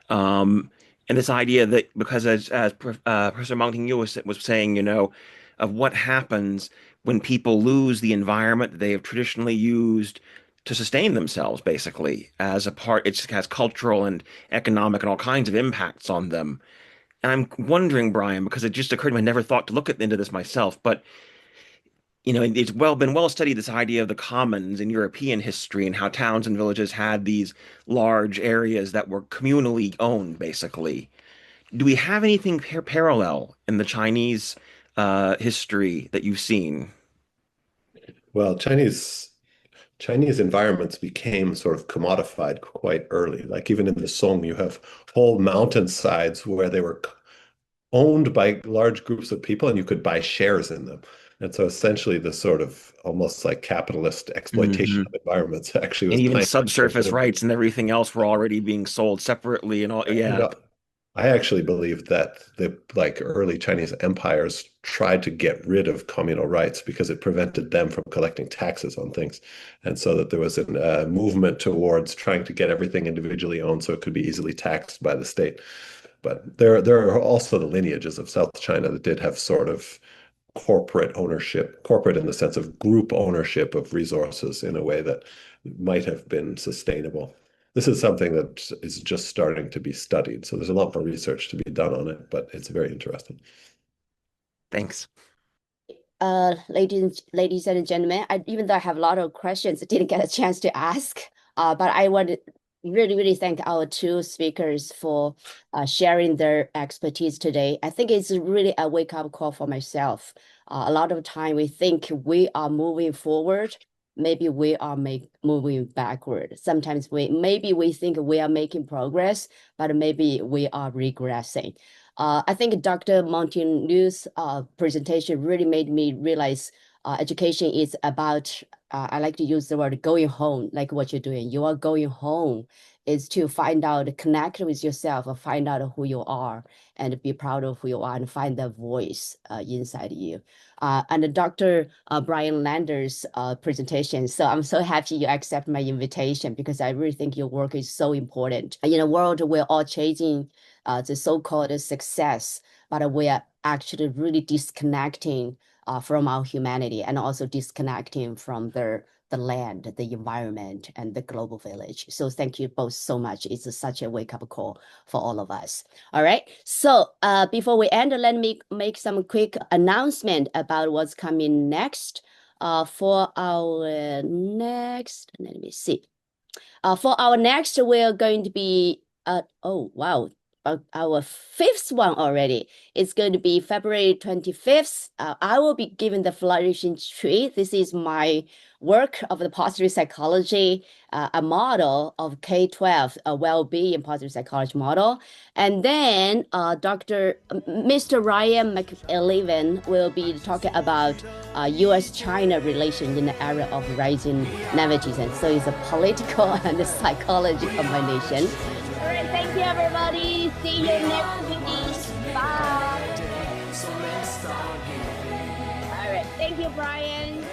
And this idea that because as Professor Maung Ting Nyeu was saying, of what happens when people lose the environment they have traditionally used to sustain themselves, basically, as a part, it has cultural and economic and all kinds of impacts on them. And I'm wondering, Brian, because it just occurred to me, I never thought to look into this myself, but it's been well studied, this idea of the commons in European history and how towns and villages had these large areas that were communally owned, basically. Do we have anything parallel in the Chinese history that you've seen? Well, Chinese environments became sort of commodified quite early. Like even in the Song, you have whole mountainsides where they were owned by large groups of people and you could buy shares in them. And so essentially the sort of almost like capitalist exploitation of environments actually was and even playing subsurface rights and everything else were already being sold separately and all. Yeah. I actually believe that the early Chinese empires tried to get rid of communal rights because it prevented them from collecting taxes on things. And so that there was a movement towards trying to get everything individually owned so it could be easily taxed by the state. But there are also the lineages of South China that did have sort of corporate ownership, corporate in the sense of group ownership of resources in a way that might have been sustainable. This is something that is just starting to be studied. So there's a lot more research to be done on it, but it's very interesting. Thanks. Ladies and gentlemen, even though I have a lot of questions, I didn't get a chance to ask, but I want to really thank our two speakers for sharing their expertise today. I think it's really a wake-up call for myself. A lot of time we think we are moving forward, maybe we are moving backward. Sometimes maybe we think we are making progress, but maybe we are regressing. I think Dr. Maung Ting Nyeu's presentation really made me realize education is about, I like to use the word going home, like what you're doing. You are going home is to find out, connect with yourself, or find out who you are, and be proud of who you are, and find that voice inside you. And Dr. Brian Lander's presentation. So I'm so happy you accept my invitation, because I really think your work is so important. In a world we're all chasing the so-called success, but we are actually really disconnecting from our humanity, and also disconnecting from the land, the environment, and the global village. So thank you both so much. It's such a wake-up call for all of us. All right. So before we end, let me make some quick announcement about what's coming next. For our next, let me see. For our next, we're going to be, oh, wow. Our fifth one already. It's going to be February 25th. I will be giving the flourishing tree. This is my work of the positive psychology, a model of K-12, a well-being positive psychology model. And then Mr. Ryan McElevin will be talking about U.S.-China relation in the era of rising nepotism. So it's a political and a psychology combination. All right, thank you, everybody. See you next week. Bye. All right, thank you, Brian.